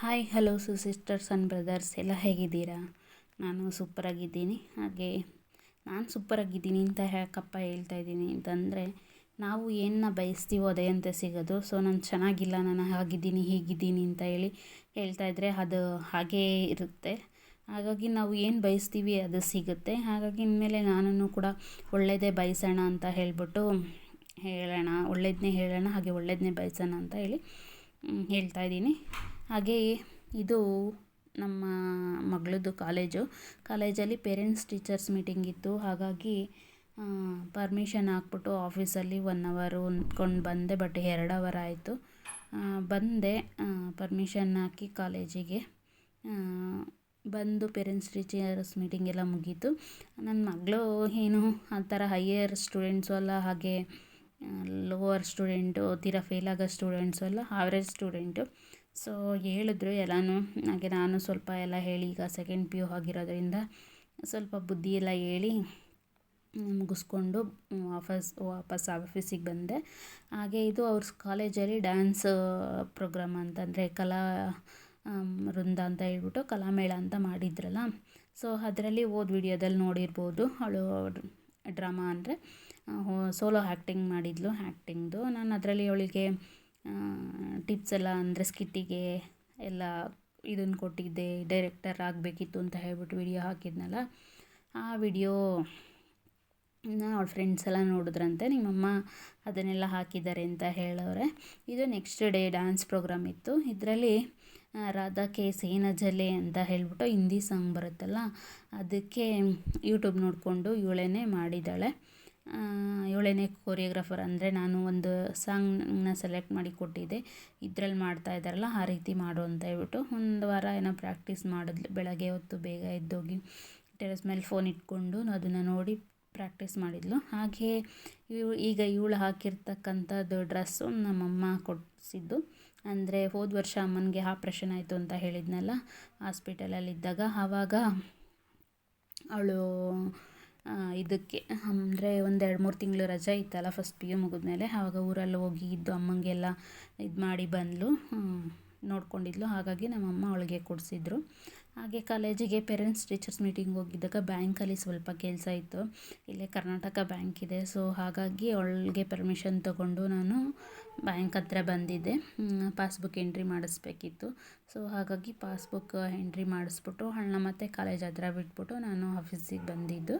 Hi hello sisters and brothers ಎಲ್ಲ ಹೇಗಿದ್ದೀರಾ? ನಾನು ಸೂಪರಾಗಿದ್ದೀನಿ. ಹಾಗೆ ನಾನು ಸೂಪರಾಗಿದ್ದೀನಿ ಅಂತ ಯಾಕಪ್ಪ ಹೇಳ್ತಾ ಇದ್ದೀನಿ ಅಂತಂದರೆ, ನಾವು ಏನನ್ನ ಬಯಸ್ತೀವೋ ಅದೇ ಅಂತ ಸಿಗೋದು. ಸೊ ನಾನು ಚೆನ್ನಾಗಿಲ್ಲ, ನಾನು ಹಾಗಿದ್ದೀನಿ ಹೀಗಿದ್ದೀನಿ ಅಂತ ಹೇಳ್ತಾ ಇದ್ದರೆ ಅದು ಹಾಗೇ ಇರುತ್ತೆ. ಹಾಗಾಗಿ ನಾವು ಏನು ಬಯಸ್ತೀವಿ ಅದು ಸಿಗುತ್ತೆ. ಹಾಗಾಗಿ ಇನ್ಮೇಲೆ ನಾನು ಕೂಡ ಒಳ್ಳೆಯದೇ ಬಯಸೋಣ ಅಂತ ಹೇಳ್ಬಿಟ್ಟು ಒಳ್ಳೇದನ್ನೇ ಹೇಳೋಣ, ಹಾಗೆ ಒಳ್ಳೇದನ್ನೇ ಬಯಸೋಣ ಅಂತ ಹೇಳ್ತಾ ಇದ್ದೀನಿ. ಹಾಗೆ ಇದು ನಮ್ಮ ಮಗಳದ್ದು ಕಾಲೇಜಲ್ಲಿ ಪೇರೆಂಟ್ಸ್ ಟೀಚರ್ಸ್ ಮೀಟಿಂಗ್ ಇತ್ತು. ಹಾಗಾಗಿ ಪರ್ಮಿಷನ್ ಹಾಕ್ಬಿಟ್ಟು ಆಫೀಸಲ್ಲಿ 1 ಅವರ್ ಅಂದ್ಕೊಂಡು ಬಂದೆ. ಬಟ್ 2 ಅವರ್ ಆಯಿತು. ಬಂದೆ, ಪರ್ಮಿಷನ್ ಹಾಕಿ ಕಾಲೇಜಿಗೆ ಬಂದು ಪೇರೆಂಟ್ಸ್ ಟೀಚರ್ಸ್ ಮೀಟಿಂಗ್ ಎಲ್ಲ ಮುಗೀತು. ನನ್ನ ಮಗಳು ಏನು ಆ ಥರ ಹೈಯರ್ ಸ್ಟೂಡೆಂಟ್ಸು ಅಲ್ಲ, ಹಾಗೆ ಲೋವರ್ ಸ್ಟೂಡೆಂಟು, ತೀರಾ ಫೇಲ್ ಆಗೋ ಸ್ಟೂಡೆಂಟ್ಸು ಅಲ್ಲ, ಆವ್ರೇಜ್ ಸ್ಟೂಡೆಂಟು. ಸೊ ಹೇಳಿದ್ರು ಎಲ್ಲನೂ. ಹಾಗೆ ನಾನು ಸ್ವಲ್ಪ ಎಲ್ಲ ಹೇಳಿ, ಈಗ ಸೆಕೆಂಡ್ PU ಆಗಿರೋದ್ರಿಂದ ಸ್ವಲ್ಪ ಬುದ್ಧಿ ಎಲ್ಲ ಹೇಳಿ ಮುಗಿಸ್ಕೊಂಡು ವಾಪಸ್ ಆಫೀಸಿಗೆ ಬಂದೆ. ಹಾಗೆ ಇದು ಅವ್ರ ಕಾಲೇಜಲ್ಲಿ ಡ್ಯಾನ್ಸ್ ಪ್ರೋಗ್ರಾಮ್ ಅಂತಂದರೆ ಕಲಾ ವೃಂದ ಅಂತ ಹೇಳ್ಬಿಟ್ಟು ಕಲಾಮೇಳ ಅಂತ ಮಾಡಿದ್ರಲ್ಲ. ಸೊ ಅದರಲ್ಲಿ ವಿಡಿಯೋದಲ್ಲಿ ನೋಡಿರ್ಬೋದು, ಅವಳು ಡ್ರಾಮಾ ಅಂದರೆ ಸೋಲೋ ಆ್ಯಕ್ಟಿಂಗ್ ಮಾಡಿದ್ಲು. ಆ್ಯಕ್ಟಿಂಗ್ದು ನಾನು ಅದರಲ್ಲಿ ಅವಳಿಗೆ ಟಿಪ್ಸ್ ಎಲ್ಲ ಅಂದರೆ ಸ್ಕಿಟ್ಟಿಗೆ ಎಲ್ಲ ಇದನ್ನು ಕೊಟ್ಟಿದ್ದೆ. ಡೈರೆಕ್ಟರ್ ಆಗಬೇಕಿತ್ತು ಅಂತ ಹೇಳ್ಬಿಟ್ಟು ವಿಡಿಯೋ ಹಾಕಿದ್ನಲ್ಲ, ಆ ವಿಡಿಯೋನ ಅವಳ ಫ್ರೆಂಡ್ಸ್ ಎಲ್ಲ ನೋಡಿದ್ರಂತೆ. ನಿಮ್ಮಮ್ಮ ಅದನ್ನೆಲ್ಲ ಹಾಕಿದ್ದಾರೆ ಅಂತ ಹೇಳೋರೆ. ಇದು ನೆಕ್ಸ್ಟ್ ಡೇ ಡ್ಯಾನ್ಸ್ ಪ್ರೋಗ್ರಾಮ್ ಇತ್ತು. ಇದರಲ್ಲಿ ರಾಧಾ ಕೆ ಸೇನಜಲೆ ಅಂತ ಹೇಳ್ಬಿಟ್ಟು ಹಿಂದಿ ಸಾಂಗ್ ಬರುತ್ತಲ್ಲ, ಅದಕ್ಕೆ ಯೂಟ್ಯೂಬ್ ನೋಡಿಕೊಂಡು ಇವಳೇ ಮಾಡಿದ್ದಾಳೆ. ಇವಳೇ ಕೊರಿಯೋಗ್ರಾಫರ್. ಅಂದರೆ ನಾನು ಒಂದು ಸಾಂಗ್ನ ಸೆಲೆಕ್ಟ್ ಮಾಡಿ ಕೊಟ್ಟಿದ್ದೆ, ಇದರಲ್ಲಿ ಮಾಡ್ತಾ ಇದ್ದಾರಲ್ಲ ಆ ರೀತಿ ಮಾಡು ಅಂತ ಹೇಳ್ಬಿಟ್ಟು 1 ವಾರ ಏನೋ ಪ್ರಾಕ್ಟೀಸ್ ಮಾಡಿದ್ಲು. ಬೆಳಗ್ಗೆ ಹೊತ್ತು ಬೇಗ ಎದ್ದೋಗಿ ಟೆರೆಸ್ ಮೇಲೆ ಫೋನ್ ಇಟ್ಕೊಂಡು ಅದನ್ನು ನೋಡಿ ಪ್ರಾಕ್ಟೀಸ್ ಮಾಡಿದ್ಲು. ಹಾಗೆ ಈಗ ಇವಳು ಹಾಕಿರ್ತಕ್ಕಂಥದ್ದು ಡ್ರೆಸ್ಸು ನಮ್ಮಮ್ಮ ಕೊಡಿಸಿದ್ದು. ಅಂದರೆ ಹೋದ ವರ್ಷ ಅಮ್ಮನಿಗೆ ಆಪ್ರೇಷನ್ ಆಯಿತು ಅಂತ ಹೇಳಿದ್ನಲ್ಲ ಹಾಸ್ಪಿಟಲಲ್ಲಿದ್ದಾಗ, ಆವಾಗ ಅವಳು ಇದಕ್ಕೆ ಅಂದರೆ 1-2-3 ತಿಂಗಳು ರಜೆ ಇತ್ತಲ್ಲ ಫಸ್ಟ್ PU ಮುಗಿದ್ಮೇಲೆ, ಆವಾಗ ಊರಲ್ಲಿ ಹೋಗಿ ಇದ್ದು ಅಮ್ಮಂಗೆಲ್ಲ ಇದು ಮಾಡಿ ಬಂದಳು, ನೋಡ್ಕೊಂಡಿದ್ಲು. ಹಾಗಾಗಿ ನಮ್ಮಮ್ಮ ಅವಳಿಗೆ ಕೊಡಿಸಿದ್ರು. ಹಾಗೆ ಕಾಲೇಜಿಗೆ ಪೇರೆಂಟ್ಸ್ ಟೀಚರ್ಸ್ ಮೀಟಿಂಗ್ ಹೋಗಿದ್ದಾಗ ಬ್ಯಾಂಕಲ್ಲಿ ಸ್ವಲ್ಪ ಕೆಲಸ ಇತ್ತು. ಇಲ್ಲೇ ಕರ್ನಾಟಕ ಬ್ಯಾಂಕ್ ಇದೆ. ಸೊ ಹಾಗಾಗಿ ಅವಳಿಗೆ ಪರ್ಮಿಷನ್ ತೊಗೊಂಡು ನಾನು ಬ್ಯಾಂಕ್ ಹತ್ರ ಬಂದಿದ್ದೆ. ಪಾಸ್ಬುಕ್ ಎಂಟ್ರಿ ಮಾಡಿಸ್ಬೇಕಿತ್ತು. ಸೊ ಹಾಗಾಗಿ ಪಾಸ್ಬುಕ್ ಎಂಟ್ರಿ ಮಾಡಿಸ್ಬಿಟ್ಟು ಅವಳನ್ನ ಮತ್ತೆ ಕಾಲೇಜ್ ಹತ್ರ ಬಿಟ್ಬಿಟ್ಟು ನಾನು ಆಫೀಸಿಗೆ ಬಂದಿದ್ದು.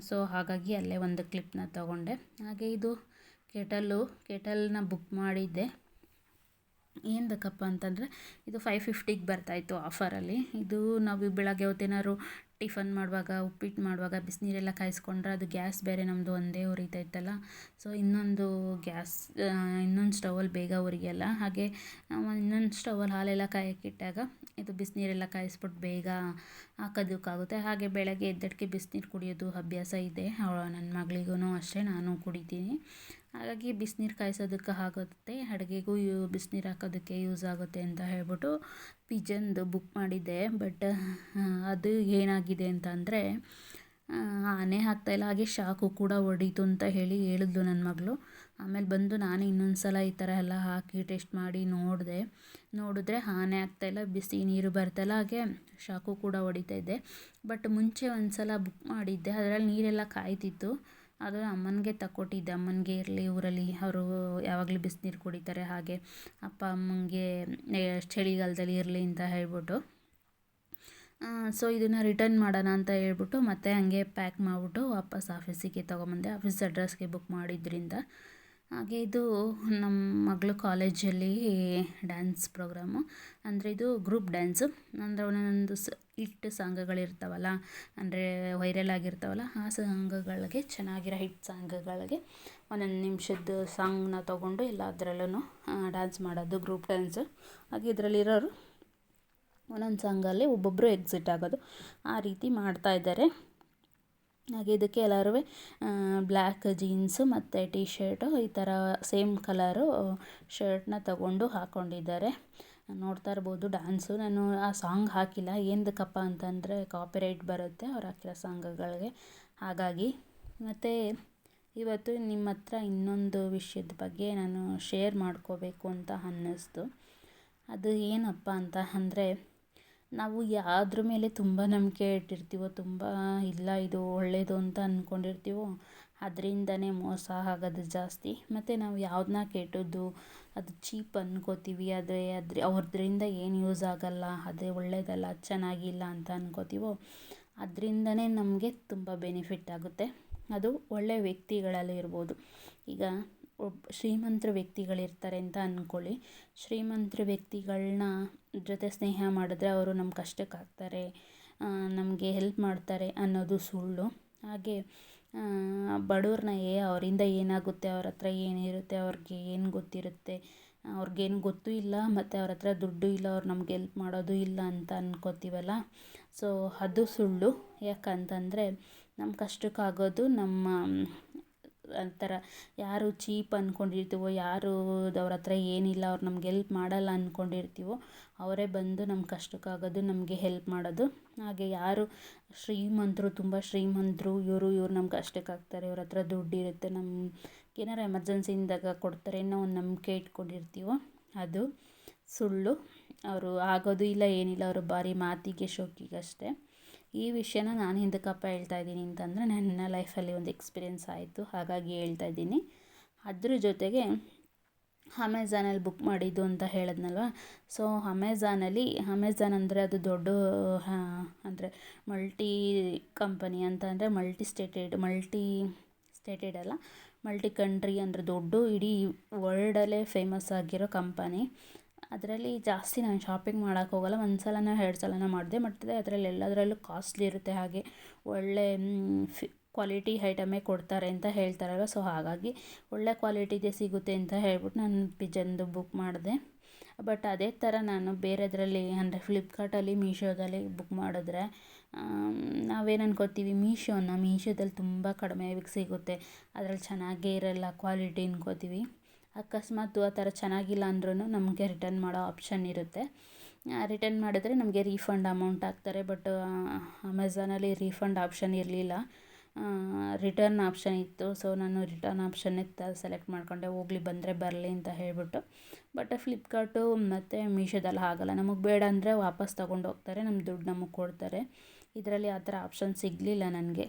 ಸೊ ಹಾಗಾಗಿ ಅಲ್ಲೇ ಒಂದು ಕ್ಲಿಪ್ನ ತೊಗೊಂಡೆ. ಹಾಗೆ ಇದು ಕೆಟಲ್ನ ಬುಕ್ ಮಾಡಿದ್ದೆ. ಏನಕ್ಕಪ್ಪ ಅಂತಂದರೆ ಇದು 550ಗೆ ಬರ್ತಾಯಿತ್ತು ಆಫರಲ್ಲಿ. ಇದು ನಾವು ಬೆಳಗ್ಗೆ ಹೊತ್ತೇನಾದ್ರು ಟಿಫನ್ ಮಾಡುವಾಗ, ಉಪ್ಪಿಟ್ಟು ಮಾಡುವಾಗ ಬಿಸಿನೀರೆಲ್ಲ ಕಾಯಿಸ್ಕೊಂಡ್ರೆ ಅದು ಗ್ಯಾಸ್ ಬೇರೆ ನಮ್ಮದು ಒಂದೇ ಉರಿತೈತಲ್ಲ. ಸೊ ಇನ್ನೊಂದು ಸ್ಟವಲ್ಲಿ ಬೇಗ ಉರಿಯಲ್ಲ. ಹಾಗೆ ಇನ್ನೊಂದು ಸ್ಟವಲ್ಲಿ ಹಾಲೆಲ್ಲ ಕಾಯಕ್ಕಿಟ್ಟಾಗ ಇದು ಬಿಸಿನೀರೆಲ್ಲ ಕಾಯಿಸ್ಬಿಟ್ಟು ಬೇಗ ಹಾಕೋದಕ್ಕಾಗುತ್ತೆ. ಹಾಗೆ ಬೆಳಗ್ಗೆ ಎದ್ದಕ್ಕೆ ಬಿಸಿನೀರು ಕುಡಿಯೋದು ಅಭ್ಯಾಸ ಇದೆ. ನನ್ನ ಮಗಳಿಗೂ ಅಷ್ಟೇ, ನಾನು ಕುಡಿತೀನಿ. ಹಾಗಾಗಿ ಬಿಸಿನೀರು ಕಾಯಿಸೋದಕ್ಕೆ ಆಗುತ್ತೆ, ಅಡುಗೆಗೂ ಬಿಸಿನೀರು ಹಾಕೋದಕ್ಕೆ ಯೂಸ್ ಆಗುತ್ತೆ ಅಂತ ಹೇಳ್ಬಿಟ್ಟು ಪಿಜನ್ದು ಬುಕ್ ಮಾಡಿದ್ದೆ. ಬಟ್ ಅದು ಏನಾಗಿದೆ ಅಂತ ಅಂದರೆ ಆನೆ ಆಗ್ತಾಯಿಲ್ಲ, ಹಾಗೆ ಶಾಕು ಕೂಡ ಹೊಡೀತು ಅಂತ ಹೇಳಿದ್ಲು ನನ್ನ ಮಗಳು. ಆಮೇಲೆ ಬಂದು ನಾನೇ ಇನ್ನೊಂದು ಸಲ ಈ ಥರ ಎಲ್ಲ ಹಾಕಿ ಟೆಸ್ಟ್ ಮಾಡಿ ನೋಡಿದ್ರೆ ಆನೆ ಆಗ್ತಾಯಿಲ್ಲ, ಬಿಸಿ ನೀರು ಬರ್ತಾಯಿಲ್ಲ, ಹಾಗೆ ಶಾಕು ಕೂಡ ಹೊಡಿತಾ ಇದ್ದೆ. ಬಟ್ ಮುಂಚೆ ಒಂದು ಸಲ ಬುಕ್ ಮಾಡಿದ್ದೆ, ಅದರಲ್ಲಿ ನೀರೆಲ್ಲ ಕಾಯ್ತಿತ್ತು. ಅದು ಅಮ್ಮನಿಗೆ ತಕ್ಕೊಟ್ಟಿದ್ದೆ. ಅಮ್ಮನಿಗೆ ಇರಲಿ, ಊರಲ್ಲಿ ಅವರು ಯಾವಾಗಲೂ ಬಿಸಿನೀರು ಕುಡಿತಾರೆ, ಹಾಗೆ ಅಪ್ಪ ಅಮ್ಮಂಗೆ ಚಳಿಗಾಲದಲ್ಲಿ ಇರಲಿ ಅಂತ ಹೇಳ್ಬಿಟ್ಟು. ಸೊ ಇದನ್ನು ರಿಟರ್ನ್ ಮಾಡೋಣ ಅಂತ ಹೇಳ್ಬಿಟ್ಟು ಮತ್ತೆ ಹಂಗೆ ಪ್ಯಾಕ್ ಮಾಡಿಬಿಟ್ಟು ವಾಪಸ್ ಆಫೀಸಿಗೆ ತೊಗೊಂಬಂದೆ, ಆಫೀಸ್ ಅಡ್ರೆಸ್ಗೆ ಬುಕ್ ಮಾಡಿದ್ರಿಂದ. ಹಾಗೆ ಇದು ನಮ್ಮ ಮಗಳು ಕಾಲೇಜಲ್ಲಿ ಡ್ಯಾನ್ಸ್ ಪ್ರೋಗ್ರಾಮು. ಅಂದರೆ ಇದು ಗ್ರೂಪ್ ಡ್ಯಾನ್ಸು. ಅಂದರೆ ಒಂದೊಂದು ಹಿಟ್ ಸಾಂಗ್ಗಳಿರ್ತಾವಲ್ಲ, ಅಂದರೆ ವೈರಲ್ ಆಗಿರ್ತಾವಲ್ಲ, ಆ ಸಾಂಗ್ಗಳಿಗೆ ಚೆನ್ನಾಗಿರೋ ಹಿಟ್ ಸಾಂಗ್ಗಳಿಗೆ 1 ನಿಮಿಷದ ಸಾಂಗ್ನ ತೊಗೊಂಡು ಎಲ್ಲದರಲ್ಲೂ ಡ್ಯಾನ್ಸ್ ಮಾಡೋದು ಗ್ರೂಪ್ ಡ್ಯಾನ್ಸು. ಹಾಗೆ ಇದರಲ್ಲಿರೋರು ಒಂದೊಂದು ಸಾಂಗಲ್ಲಿ ಒಬ್ಬೊಬ್ಬರು ಎಕ್ಸಿಟ್ ಆಗೋದು, ಆ ರೀತಿ ಮಾಡ್ತಾಯಿದ್ದಾರೆ. ಹಾಗೆ ಇದಕ್ಕೆ ಎಲ್ಲರೂ ಬ್ಲ್ಯಾಕ್ ಜೀನ್ಸು ಮತ್ತು ಟೀ ಶರ್ಟು ಈ ಥರ ಸೇಮ್ ಕಲರು ಶರ್ಟ್ನ ತಗೊಂಡು ಹಾಕ್ಕೊಂಡಿದ್ದಾರೆ. ನೋಡ್ತಾ ಇರ್ಬೋದು ಡ್ಯಾನ್ಸು. ನಾನು ಆ ಸಾಂಗ್ ಹಾಕಿಲ್ಲ, ಏನಕ್ಕಪ್ಪ ಅಂತಂದರೆ ಕಾಪಿರೈಟ್ ಬರುತ್ತೆ ಅವ್ರು ಹಾಕಿರೋ ಸಾಂಗ್ಗಳಿಗೆ. ಹಾಗಾಗಿ ಮತ್ತು ಇವತ್ತು ನಿಮ್ಮ ಹತ್ರ ಇನ್ನೊಂದು ವಿಷಯದ ಬಗ್ಗೆ ನಾನು ಶೇರ್ ಮಾಡ್ಕೋಬೇಕು ಅಂತ ಅನ್ನಿಸ್ತು. ಅದು ಏನಪ್ಪ ಅಂತ ಅಂದರೆ, ನಾವು ಯಾವುದ್ರ ಮೇಲೆ ತುಂಬ ನಂಬಿಕೆ ಇಟ್ಟಿರ್ತೀವೋ, ತುಂಬ ಇಲ್ಲ ಇದು ಒಳ್ಳೆಯದು ಅಂತ ಅಂದ್ಕೊಂಡಿರ್ತೀವೋ ಅದರಿಂದನೇ ಮೋಸ ಆಗೋದು ಜಾಸ್ತಿ. ಮತ್ತು ನಾವು ಯಾವುದನ್ನ ಕೆಟ್ಟದ್ದು, ಅದು ಚೀಪ್ ಅಂದ್ಕೋತೀವಿ, ಅವ್ರದ್ರಿಂದ ಏನು ಯೂಸ್ ಆಗೋಲ್ಲ, ಅದೇ ಒಳ್ಳೆಯದಲ್ಲ, ಚೆನ್ನಾಗಿಲ್ಲ ಅಂತ ಅಂದ್ಕೋತೀವೋ ಅದರಿಂದನೇ ನಮಗೆ ತುಂಬ ಬೆನಿಫಿಟ್ ಆಗುತ್ತೆ. ಅದು ಒಳ್ಳೆಯ ವ್ಯಕ್ತಿಗಳಲ್ಲಿ ಇರ್ಬೋದು. ಈಗ ಶ್ರೀಮಂತರ ವ್ಯಕ್ತಿಗಳಿರ್ತಾರೆ ಅಂತ ಅಂದ್ಕೊಳ್ಳಿ. ಶ್ರೀಮಂತರ ವ್ಯಕ್ತಿಗಳನ್ನ ಜೊತೆ ಸ್ನೇಹ ಮಾಡಿದ್ರೆ ಅವರು ನಮ್ಮ ಕಷ್ಟಕ್ಕಾಗ್ತಾರೆ, ನಮಗೆ ಹೆಲ್ಪ್ ಮಾಡ್ತಾರೆ ಅನ್ನೋದು ಸುಳ್ಳು. ಹಾಗೆ ಬಡವ್ರನ್ನ ಅವರಿಂದ ಏನಾಗುತ್ತೆ, ಅವ್ರ ಹತ್ರ ಏನಿರುತ್ತೆ, ಅವ್ರಿಗೆ ಏನು ಗೊತ್ತಿರುತ್ತೆ, ಅವ್ರಿಗೇನು ಗೊತ್ತೂ ಇಲ್ಲ, ಮತ್ತು ಅವ್ರ ಹತ್ರ ದುಡ್ಡು ಇಲ್ಲ, ಅವ್ರು ನಮ್ಗೆ ಹೆಲ್ಪ್ ಮಾಡೋದು ಇಲ್ಲ ಅಂತ ಅಂದ್ಕೋತೀವಲ್ಲ. ಸೊ ಅದು ಸುಳ್ಳು. ಯಾಕಂತಂದರೆ ನಮ್ಮ ಕಷ್ಟಕ್ಕಾಗೋದು ನಮ್ಮ ಥರ ಯಾರು ಚೀಪ್ ಅಂದ್ಕೊಂಡಿರ್ತೀವೋ, ಯಾರು ಅವ್ರ ಹತ್ರ ಏನಿಲ್ಲ, ಅವ್ರು ನಮ್ಗೆ ಹೆಲ್ಪ್ ಮಾಡಲ್ಲ ಅಂದ್ಕೊಂಡಿರ್ತೀವೋ ಅವರೇ ಬಂದು ನಮ್ಮ ಕಷ್ಟಕ್ಕಾಗೋದು, ನಮಗೆ ಹೆಲ್ಪ್ ಮಾಡೋದು. ಹಾಗೆ ಯಾರು ಶ್ರೀಮಂತರು, ತುಂಬ ಶ್ರೀಮಂತರು, ಇವರು ನಮ್ಮ ಕಷ್ಟಕ್ಕಾಗ್ತಾರೆ, ಇವ್ರ ಹತ್ರ ದುಡ್ಡಿರುತ್ತೆ, ಏನಾರು ಎಮರ್ಜೆನ್ಸಿ ಇದ್ದಾಗ ಕೊಡ್ತಾರೆ ಅನ್ನೋ ಒಂದು ನಂಬಿಕೆ ಇಟ್ಕೊಂಡಿರ್ತೀವೋ ಅದು ಸುಳ್ಳು. ಅವರು ಆಗೋದು ಇಲ್ಲ, ಏನಿಲ್ಲ, ಅವರು ಬಾರಿ ಮಾತಿಗೆ ಶೋಕಿಗಷ್ಟೇ. ಈ ವಿಷಯನ ನಾನು ಹಿಂದಕ್ಕಪ್ಪ ಹೇಳ್ತಾ ಇದ್ದೀನಿ ಅಂತಂದರೆ ನನ್ನ ಲೈಫಲ್ಲಿ ಒಂದು ಎಕ್ಸ್ಪೀರಿಯೆನ್ಸ್ ಆಯಿತು, ಹಾಗಾಗಿ ಹೇಳ್ತಾ ಇದ್ದೀನಿ. ಅದ್ರ ಜೊತೆಗೆ ಅಮೆಝಾನಲ್ಲಿ ಬುಕ್ ಮಾಡಿದ್ದು ಅಂತ ಹೇಳಿದ್ನಲ್ವ. ಸೊ ಅಮೆಝಾನ್ ಅಂದರೆ ಅದು ದೊಡ್ಡ ಅಂದರೆ ಮಲ್ಟಿ ಕಂಪನಿ ಅಂತ, ಅಂದರೆ ಮಲ್ಟಿ ಸ್ಟೇಟೆಡ್ ಅಲ್ಲ, ಮಲ್ಟಿ ಕಂಟ್ರಿ ಅಂದರೆ ದೊಡ್ಡ ಇಡೀ ವರ್ಲ್ಡಲ್ಲೇ ಫೇಮಸ್ ಆಗಿರೋ ಕಂಪನಿ. ಅದರಲ್ಲಿ ಜಾಸ್ತಿ ನಾನು ಶಾಪಿಂಗ್ ಮಾಡೋಕ್ಕೆ ಹೋಗಲ್ಲ, ಒಂದು ಸಲನೋ 2 ಸಲನೋ ಮಾಡಿದೆ. ಮತ್ತು ಅದರಲ್ಲಿ ಎಲ್ಲದರಲ್ಲೂ ಕಾಸ್ಟ್ಲಿ ಇರುತ್ತೆ, ಹಾಗೆ ಒಳ್ಳೆ ಕ್ವಾಲಿಟಿ ಐಟಮೇ ಕೊಡ್ತಾರೆ ಅಂತ ಹೇಳ್ತಾರಲ್ವ. ಸೊ ಹಾಗಾಗಿ ಒಳ್ಳೆ ಕ್ವಾಲಿಟಿದೇ ಸಿಗುತ್ತೆ ಅಂತ ಹೇಳ್ಬಿಟ್ಟು ನಾನು ಪಿಜನ್ದು ಬುಕ್ ಮಾಡಿದೆ. ಬಟ್ ಅದೇ ಥರ ನಾನು ಬೇರೆದರಲ್ಲಿ ಅಂದರೆ ಫ್ಲಿಪ್ಕಾರ್ಟಲ್ಲಿ, ಮೀಶೋದಲ್ಲಿ ಬುಕ್ ಮಾಡಿದ್ರೆ ನಾವೇನು ಅನ್ಕೋತೀವಿ, ಮೀಶೋದಲ್ಲಿ ತುಂಬ ಕಡಿಮೆಗೆ ಸಿಗುತ್ತೆ, ಅದರಲ್ಲಿ ಚೆನ್ನಾಗೇ ಇರಲ್ಲ ಕ್ವಾಲಿಟಿ ಅನ್ಕೋತೀವಿ. ಅಕಸ್ಮಾತ್ ಆ ಥರ ಚೆನ್ನಾಗಿಲ್ಲ ಅಂದ್ರೂ ನಮಗೆ ರಿಟರ್ನ್ ಮಾಡೋ ಆಪ್ಷನ್ ಇರುತ್ತೆ. ರಿಟರ್ನ್ ಮಾಡಿದ್ರೆ ನಮಗೆ ರೀಫಂಡ್ ಅಮೌಂಟ್ ಹಾಕ್ತಾರೆ. ಬಟ್ ಅಮೆಝಾನಲ್ಲಿ ರೀಫಂಡ್ ಆಪ್ಷನ್ ಇರಲಿಲ್ಲ, ರಿಟರ್ನ್ ಆಪ್ಷನ್ ಇತ್ತು. ಸೊ ನಾನು ರಿಟರ್ನ್ ಆಪ್ಷನ್ನೇ ಸೆಲೆಕ್ಟ್ ಮಾಡಿಕೊಂಡೆ, ಹೋಗಲಿ ಬಂದರೆ ಬರಲಿ ಅಂತ ಹೇಳ್ಬಿಟ್ಟು. ಬಟ್ ಫ್ಲಿಪ್ಕಾರ್ಟು ಮತ್ತು ಮೀಶೋದಲ್ಲಿ ಆಗಲ್ಲ, ನಮಗೆ ಬೇಡ ಅಂದರೆ ವಾಪಸ್ ತೊಗೊಂಡು ಹೋಗ್ತಾರೆ, ನಮ್ಮ ದುಡ್ಡು ನಮಗೆ ಕೊಡ್ತಾರೆ. ಇದರಲ್ಲಿ ಆ ಥರ ಆಪ್ಷನ್ ಸಿಗಲಿಲ್ಲ ನನಗೆ,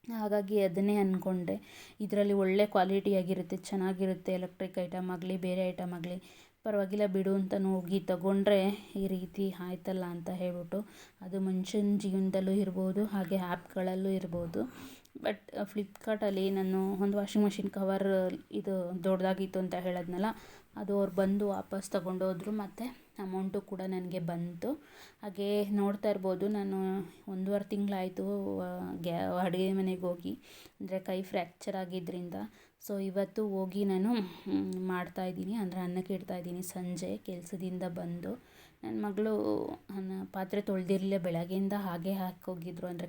ಹಾಗಾಗಿ ಅದನ್ನೇ ಅಂದ್ಕೊಂಡೆ. ಇದರಲ್ಲಿ ಒಳ್ಳೆ ಕ್ವಾಲಿಟಿಯಾಗಿರುತ್ತೆ, ಚೆನ್ನಾಗಿರುತ್ತೆ, ಎಲೆಕ್ಟ್ರಿಕ್ ಐಟಮ್ ಆಗಲಿ ಬೇರೆ ಐಟಮ್ ಆಗಲಿ ಪರವಾಗಿಲ್ಲ ಬಿಡು ಅಂತ ಹೋಗಿ ತಗೊಂಡ್ರೆ ಈ ರೀತಿ ಆಯ್ತಲ್ಲ ಅಂತ ಹೇಳ್ಬಿಟ್ಟು. ಅದು ಮನುಷ್ಯನ ಜೀವನದಲ್ಲೂ ಇರ್ಬೋದು, ಹಾಗೆ ಆ್ಯಪ್ಗಳಲ್ಲೂ ಇರ್ಬೋದು. ಬಟ್ ಫ್ಲಿಪ್ಕಾರ್ಟಲ್ಲಿ ನಾನು ಒಂದು ವಾಷಿಂಗ್ ಮಿಷಿನ್ ಕವರ್ ಇದು ದೊಡ್ಡದಾಗಿತ್ತು ಅಂತ ಹೇಳಿದ್ನಲ್ಲ, ಅದು ಅವ್ರು ಬಂದು ವಾಪಸ್ ತೊಗೊಂಡೋದ್ರು, ಮತ್ತು ಅಮೌಂಟು ಕೂಡ ನನಗೆ ಬಂತು. ಹಾಗೆ ನೋಡ್ತಾ ಇರ್ಬೋದು, ನಾನು 1.5 ತಿಂಗಳಾಯಿತು ಅಡುಗೆ ಮನೆಗೆ ಹೋಗಿ, ಅಂದರೆ ಕೈ ಫ್ರ್ಯಾಕ್ಚರ್ ಆಗಿದ್ದರಿಂದ. ಸೊ ಇವತ್ತು ಹೋಗಿ ನಾನು ಮಾಡ್ತಾಯಿದ್ದೀನಿ, ಅಂದರೆ ಅನ್ನಕ್ಕೆ ಇಡ್ತಾಯಿದ್ದೀನಿ. ಸಂಜೆ ಕೆಲಸದಿಂದ ಬಂದು ನನ್ನ ಮಗಳು ಪಾತ್ರೆ ತೊಳೆದಿರಲಿಲ್ಲ, ಬೆಳಗ್ಗೆಯಿಂದ ಹಾಗೆ ಹಾಕೋಗಿದ್ರು, ಅಂದರೆ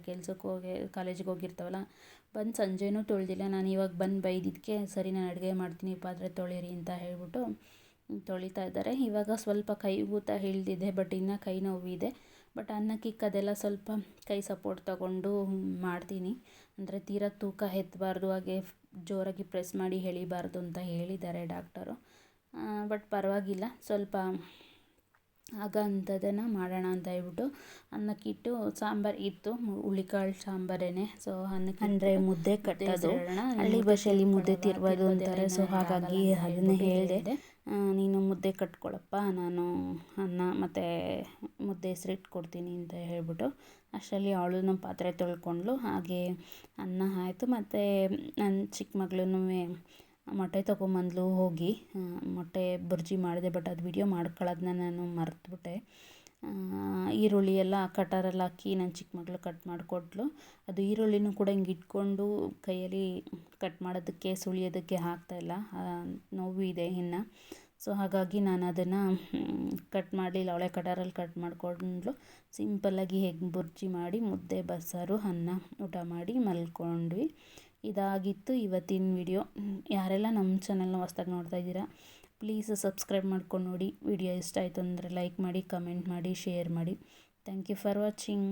ಕಾಲೇಜಿಗೆ ಹೋಗಿರ್ತಾವಲ್ಲ, ಬಂದು ಸಂಜೆನೂ ತೊಳೆದಿಲ್ಲ. ನಾನು ಇವಾಗ ಬಂದು ಬೈದಿದ್ದಕ್ಕೆ ಸರಿ ನಾನು ಅಡುಗೆ ಮಾಡ್ತೀನಿ ಪಾತ್ರೆ ತೊಳೀರಿ ಅಂತ ಹೇಳ್ಬಿಟ್ಟು ತೊಳಿತಾ ಇದ್ದಾರೆ. ಇವಾಗ ಸ್ವಲ್ಪ ಕೈ ಊತ ಹಿಡಿದಿದೆ, ಬಟ್ ಇನ್ನೂ ಕೈ ನೋವಿದೆ. ಬಟ್ ಅನ್ನಕ್ಕಿಕ್ಕದೆಲ್ಲ ಸ್ವಲ್ಪ ಕೈ ಸಪೋರ್ಟ್ ತಗೊಂಡು ಮಾಡ್ತೀನಿ, ಅಂದರೆ ತೀರಾ ತೂಕ ಎತ್ತಬಾರ್ದು, ಹಾಗೆ ಜೋರಾಗಿ ಪ್ರೆಸ್ ಮಾಡಿ ಎಳಿಬಾರ್ದು ಅಂತ ಹೇಳಿದ್ದಾರೆ ಡಾಕ್ಟರು. ಬಟ್ ಪರವಾಗಿಲ್ಲ, ಸ್ವಲ್ಪ ಆಗ ಅಂಥದ್ದನ್ನು ಮಾಡೋಣ ಅಂತ ಹೇಳ್ಬಿಟ್ಟು ಅನ್ನಕ್ಕಿಟ್ಟು ಸಾಂಬಾರು ಇತ್ತು, ಹುಳಿಕಾಳು ಸಾಂಬಾರೇನೆ. ಸೊ ಅನ್ನಕ್ಕೆ ಅಂದರೆ ಮುದ್ದೆ ಕಟ್ಟೋದು, ಹಳ್ಳಿ ಭಾಷೆಯಲ್ಲಿ ಮುದ್ದೆ ತಿರ್ಬೋದು ಅಂತಾರೆ. ಸೊ ಹಾಗಾಗಿ ಅದನ್ನೇ ಹೇಳಿದೆ, ನೀನು ಮುದ್ದೆ ಕಟ್ಕೊಳಪ್ಪ, ನಾನು ಅನ್ನ ಮತ್ತು ಮುದ್ದೆ ಹೆಸರಿಟ್ಕೊಡ್ತೀನಿ ಅಂತ ಹೇಳ್ಬಿಟ್ಟು. ಅಷ್ಟರಲ್ಲಿ ಅವಳು ಪಾತ್ರೆ ತೊಳ್ಕೊಂಡ್ಳು, ಹಾಗೆ ಅನ್ನ ಆಯಿತು. ಮತ್ತು ನನ್ನ ಚಿಕ್ಕ ಮಗಳೂ ಮೊಟ್ಟೆ ತೊಗೊಂಬಂದ್ಲು ಹೋಗಿ, ಮೊಟ್ಟೆ ಬುರ್ಜಿ ಮಾಡಿದೆ. ಬಟ್ ಅದು ವಿಡಿಯೋ ಮಾಡ್ಕೊಳ್ಳೋದನ್ನ ನಾನು ಮರೆತುಬಿಟ್ಟೆ. ಈರುಳ್ಳಿ ಎಲ್ಲ ಕಟರಲ್ಲಿ ಹಾಕಿ ನನ್ನ ಚಿಕ್ಕ ಮಗಳು ಕಟ್ ಮಾಡಿಕೊಟ್ಲು. ಅದು ಈರುಳ್ಳಿನೂ ಕೂಡ ಹಿಂಗೆ ಇಟ್ಕೊಂಡು ಕೈಯಲ್ಲಿ ಕಟ್ ಮಾಡೋದಕ್ಕೆ ಸುಳಿಯೋದಕ್ಕೆ ಆಗ್ತಾಯಿಲ್ಲ, ನೋವು ಇದೆ ಇನ್ನು. ಸೊ ಹಾಗಾಗಿ ನಾನು ಅದನ್ನು ಕಟ್ ಮಾಡಲಿಲ್ಲ, ಅವಳೇ ಕಟರಲ್ಲಿ ಕಟ್ ಮಾಡಿಕೊಂಡ್ಲು. ಸಿಂಪಲ್ಲಾಗಿ ಎಗ್ ಬುರ್ಜಿ ಮಾಡಿ ಮುದ್ದೆ ಬಸ್ಸಾರು ಅನ್ನ ಊಟ ಮಾಡಿ ಮಲ್ಕೊಂಡ್ವಿ. ಇದಾಗಿತ್ತು ಇವತ್ತಿನ ವಿಡಿಯೋ. ಯಾರೆಲ್ಲ ನಮ್ಮ ಚಾನಲ್ನ ಹೊಸ್ದಾಗಿ ನೋಡ್ತಾ ಇದ್ದೀರಾ, ಪ್ಲೀಸ್ ಸಬ್ಸ್ಕ್ರೈಬ್ ಮಾಡ್ಕೊಂಡು ನೋಡಿ. ವಿಡಿಯೋ ಇಷ್ಟ ಆಯಿತು ಅಂದರೆ ಲೈಕ್ ಮಾಡಿ, ಕಮೆಂಟ್ ಮಾಡಿ, ಶೇರ್ ಮಾಡಿ. Thank you for watching.